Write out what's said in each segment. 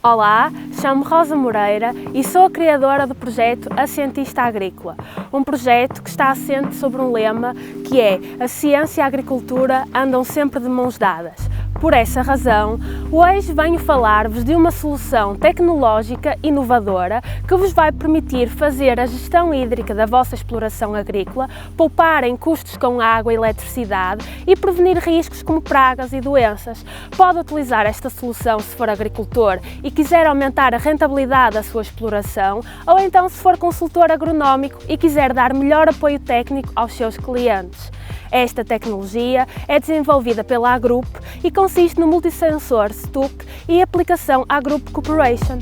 Olá, chamo-me Rosa Moreira e sou a criadora do projeto A Cientista Agrícola, um projeto que está assente sobre um lema que é a ciência e a agricultura andam sempre de mãos dadas. Por essa razão, hoje venho falar-vos de uma solução tecnológica inovadora que vos vai permitir fazer a gestão hídrica da vossa exploração agrícola, pouparem custos com água e eletricidade e prevenir riscos como pragas e doenças. Pode utilizar esta solução se for agricultor e quiser aumentar a rentabilidade da sua exploração, ou então se for consultor agronómico e quiser dar melhor apoio técnico aos seus clientes. Esta tecnologia é desenvolvida pela Agrup e consiste no multisensor STUC e aplicação Agrup Corporation.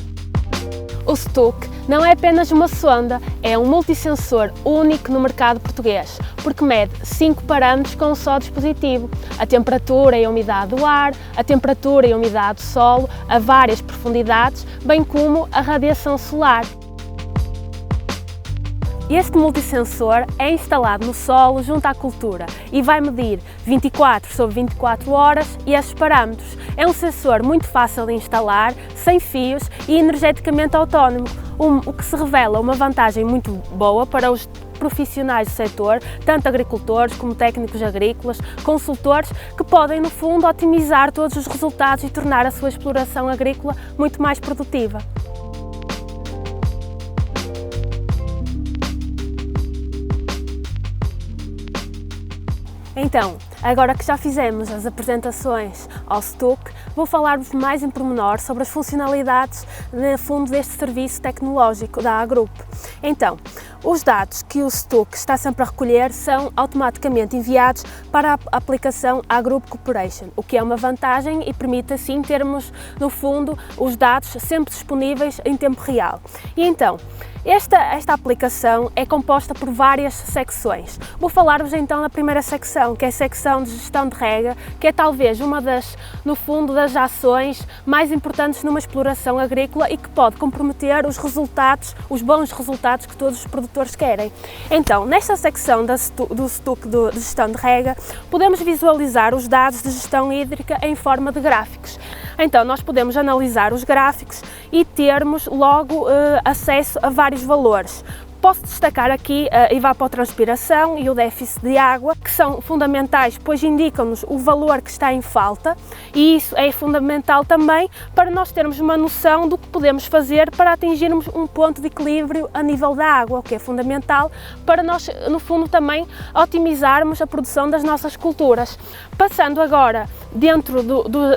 O STUC não é apenas uma sonda, é um multisensor único no mercado português, porque mede 5 parâmetros com um só dispositivo: a temperatura e a umidade do ar, a temperatura e a umidade do solo, a várias profundidades, bem como a radiação solar. Este multisensor é instalado no solo junto à cultura e vai medir 24 sobre 24 horas e esses parâmetros. É um sensor muito fácil de instalar, sem fios e energeticamente autónomo, o que se revela uma vantagem muito boa para os profissionais do setor, tanto agricultores como técnicos agrícolas, consultores, que podem, no fundo, otimizar todos os resultados e tornar a sua exploração agrícola muito mais produtiva. Então, agora que já fizemos as apresentações ao STUC, vou falar-vos mais em pormenor sobre as funcionalidades, no fundo, deste serviço tecnológico da Agrup. Então, os dados que o STUC está sempre a recolher são automaticamente enviados para a aplicação Agrup Corporation, o que é uma vantagem e permite assim termos, no fundo, os dados sempre disponíveis em tempo real. E então, esta aplicação é composta por várias secções. Vou falar-vos então da primeira secção, que é a secção de gestão de rega, que é talvez uma das, no fundo, das ações mais importantes numa exploração agrícola e que pode comprometer os resultados, os bons resultados que todos os produtores querem. Então, nesta secção do STUC de gestão de rega, podemos visualizar os dados de gestão hídrica em forma de gráficos. Então, nós podemos analisar os gráficos e termos logo acesso a vários valores. Posso destacar aqui a evapotranspiração e o déficit de água, que são fundamentais, pois indicam-nos o valor que está em falta, e isso é fundamental também para nós termos uma noção do que podemos fazer para atingirmos um ponto de equilíbrio a nível da água, o que é fundamental para nós, no fundo, também otimizarmos a produção das nossas culturas. Passando agora, dentro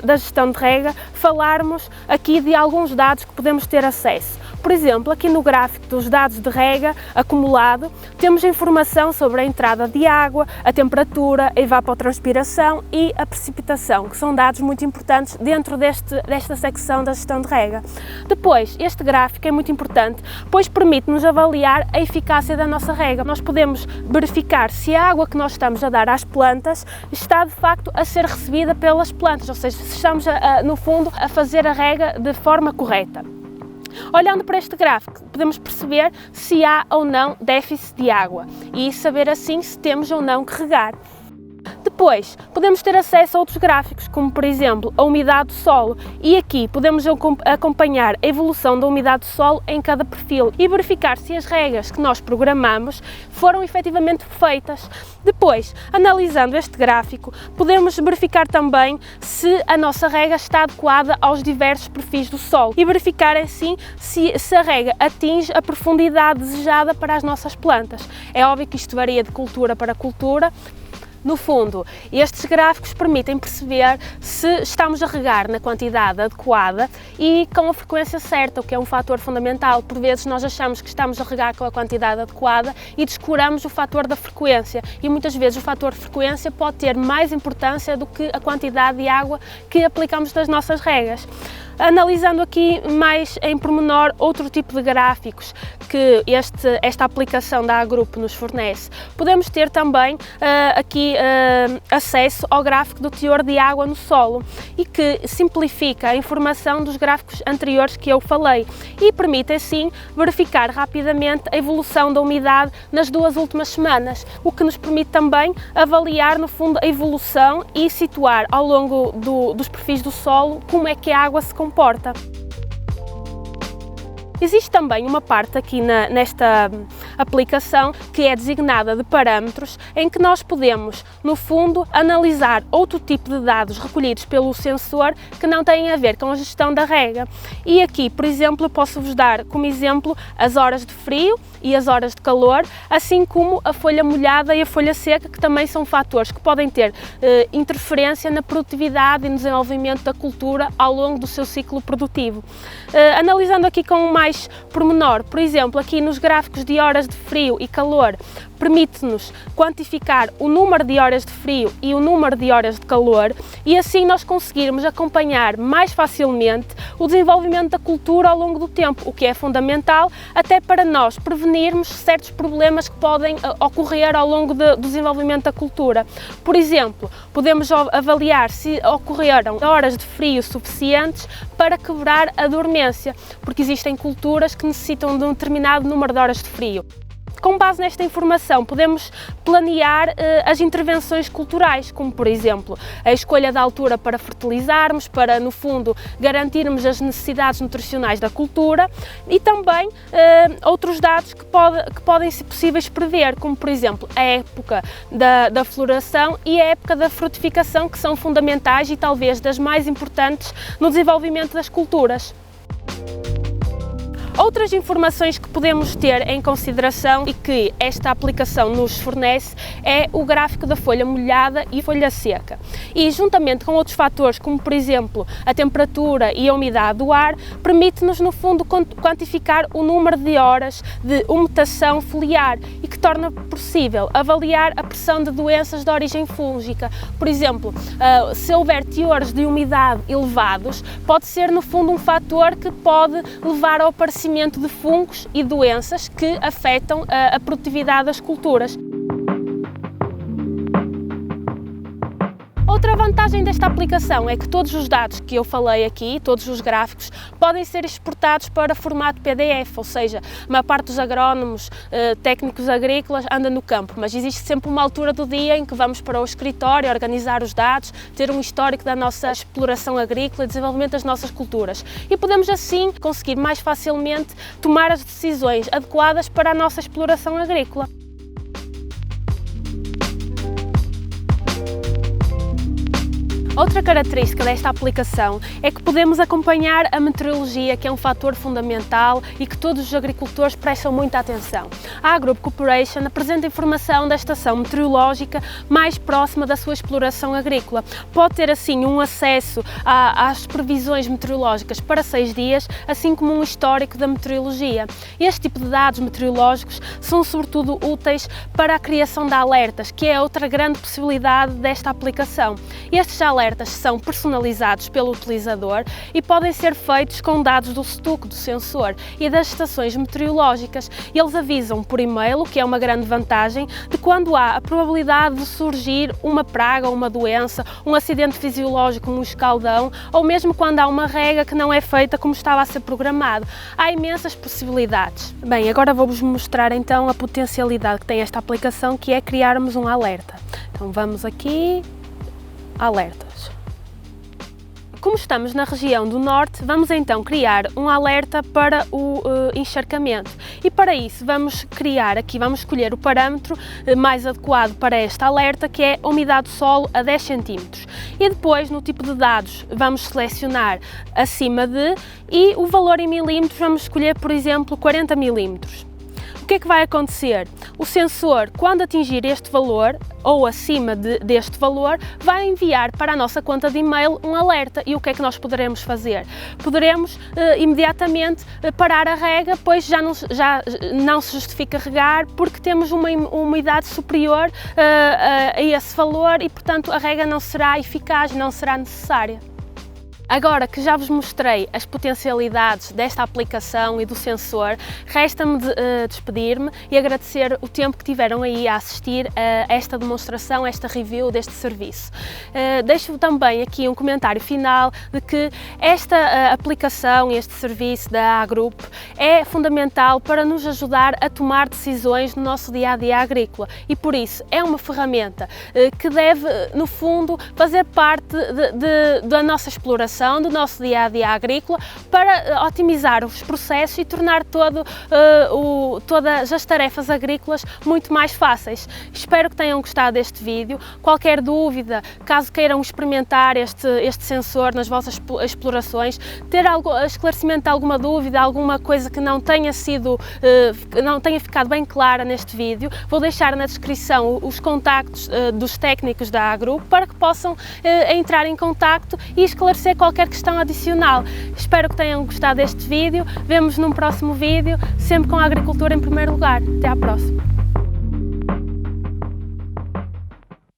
da gestão de rega, falarmos aqui de alguns dados que podemos ter acesso. Por exemplo, aqui no gráfico dos dados de rega acumulado, temos informação sobre a entrada de água, a temperatura, a evapotranspiração e a precipitação, que são dados muito importantes dentro desta secção da gestão de rega. Depois, este gráfico é muito importante, pois permite-nos avaliar a eficácia da nossa rega. Nós podemos verificar se a água que nós estamos a dar às plantas está de facto a ser recebida pelas plantas, ou seja, se estamos, no fundo, a fazer a rega de forma correta. Olhando para este gráfico, podemos perceber se há ou não déficit de água e saber assim se temos ou não que regar. Depois, podemos ter acesso a outros gráficos, como por exemplo a umidade do solo, e aqui podemos acompanhar a evolução da umidade do solo em cada perfil e verificar se as regas que nós programamos foram efetivamente feitas. Depois, analisando este gráfico, podemos verificar também se a nossa rega está adequada aos diversos perfis do solo e verificar assim se a rega atinge a profundidade desejada para as nossas plantas. É óbvio que isto varia de cultura para cultura. No fundo, estes gráficos permitem perceber se estamos a regar na quantidade adequada e com a frequência certa, o que é um fator fundamental. Por vezes nós achamos que estamos a regar com a quantidade adequada e descuramos o fator da frequência, e muitas vezes o fator de frequência pode ter mais importância do que a quantidade de água que aplicamos nas nossas regas. Analisando aqui mais em pormenor outro tipo de gráficos que esta aplicação da Agrup nos fornece, podemos ter também aqui acesso ao gráfico do teor de água no solo e que simplifica a informação dos gráficos anteriores que eu falei e permite assim verificar rapidamente a evolução da umidade nas 2 últimas semanas, o que nos permite também avaliar no fundo a evolução e situar ao longo dos perfis do solo como é que a água se comporta. Existe também uma parte aqui nesta aplicação que é designada de parâmetros, em que nós podemos, no fundo, analisar outro tipo de dados recolhidos pelo sensor que não têm a ver com a gestão da rega. E aqui, por exemplo, eu posso-vos dar como exemplo as horas de frio e as horas de calor, assim como a folha molhada e a folha seca, que também são fatores que podem ter interferência na produtividade e no desenvolvimento da cultura ao longo do seu ciclo produtivo. Analisando aqui com mais pormenor, por exemplo, aqui nos gráficos de horas de frio e calor, permite-nos quantificar o número de horas de frio e o número de horas de calor e assim nós conseguirmos acompanhar mais facilmente o desenvolvimento da cultura ao longo do tempo, o que é fundamental até para nós prevenirmos certos problemas que podem ocorrer ao longo do desenvolvimento da cultura. Por exemplo, podemos avaliar se ocorreram horas de frio suficientes para quebrar a dormência, porque existem culturas que necessitam de um determinado número de horas de frio. Com base nesta informação, podemos planear as intervenções culturais, como por exemplo, a escolha da altura para fertilizarmos, para no fundo garantirmos as necessidades nutricionais da cultura e também outros dados que podem ser possíveis prever, como por exemplo a época da floração e a época da frutificação, que são fundamentais e talvez das mais importantes no desenvolvimento das culturas. Outras informações que podemos ter em consideração e que esta aplicação nos fornece é o gráfico da folha molhada e folha seca. E juntamente com outros fatores, como por exemplo a temperatura e a umidade do ar, permite-nos no fundo quantificar o número de horas de umetação foliar e que torna possível avaliar a pressão de doenças de origem fúngica. Por exemplo, se houver teores de umidade elevados, pode ser no fundo um fator que pode levar ao aparecimento de fungos e doenças que afetam a produtividade das culturas. Outra vantagem desta aplicação é que todos os dados que eu falei aqui, todos os gráficos, podem ser exportados para formato PDF, ou seja, a maior parte dos agrónomos, técnicos agrícolas anda no campo, mas existe sempre uma altura do dia em que vamos para o escritório, organizar os dados, ter um histórico da nossa exploração agrícola e desenvolvimento das nossas culturas. E podemos assim conseguir mais facilmente tomar as decisões adequadas para a nossa exploração agrícola. Outra característica desta aplicação é que podemos acompanhar a meteorologia, que é um fator fundamental e que todos os agricultores prestam muita atenção. A Agroup Corporation apresenta informação da estação meteorológica mais próxima da sua exploração agrícola. Pode ter assim um acesso às previsões meteorológicas para 6 dias, assim como um histórico da meteorologia. Este tipo de dados meteorológicos são sobretudo úteis para a criação de alertas, que é outra grande possibilidade desta aplicação. Estes alertas são personalizados pelo utilizador e podem ser feitos com dados do STUC do sensor e das estações meteorológicas. Eles avisam por e-mail, o que é uma grande vantagem, de quando há a probabilidade de surgir uma praga ou uma doença, um acidente fisiológico como um escaldão, ou mesmo quando há uma rega que não é feita como estava a ser programado. Há imensas possibilidades. Bem, agora vou-vos mostrar então a potencialidade que tem esta aplicação, que é criarmos um alerta. Então vamos aqui, alertas. Como estamos na região do Norte, vamos então criar um alerta para o encharcamento e para isso vamos escolher o parâmetro mais adequado para este alerta, que é a umidade do solo a 10 cm. E depois, no tipo de dados, vamos selecionar acima de e o valor em milímetros vamos escolher, por exemplo, 40 milímetros. O que é que vai acontecer? O sensor, quando atingir este valor ou acima deste valor, vai enviar para a nossa conta de e-mail um alerta. E o que é que nós poderemos fazer? Poderemos imediatamente parar a rega, pois já não se justifica regar porque temos uma umidade superior a esse valor e, portanto, a rega não será eficaz, não será necessária. Agora que já vos mostrei as potencialidades desta aplicação e do sensor, resta-me despedir-me e agradecer o tempo que tiveram aí a assistir a esta demonstração, esta review deste serviço. Deixo também aqui um comentário final de que esta aplicação e este serviço da Agroup é fundamental para nos ajudar a tomar decisões no nosso dia-a-dia agrícola e por isso é uma ferramenta que deve, no fundo, fazer parte da nossa exploração automatização do nosso dia-a-dia agrícola para otimizar os processos e tornar todas as tarefas agrícolas muito mais fáceis. Espero que tenham gostado deste vídeo. Qualquer dúvida, caso queiram experimentar este sensor nas vossas explorações, ter esclarecimento de alguma dúvida, alguma coisa que não tenha ficado bem clara neste vídeo, vou deixar na descrição os contactos dos técnicos da Agrupo para que possam entrar em contacto e esclarecer qualquer questão adicional. Espero que tenham gostado deste vídeo. Vemo-nos num próximo vídeo, sempre com a agricultura em primeiro lugar. Até à próxima!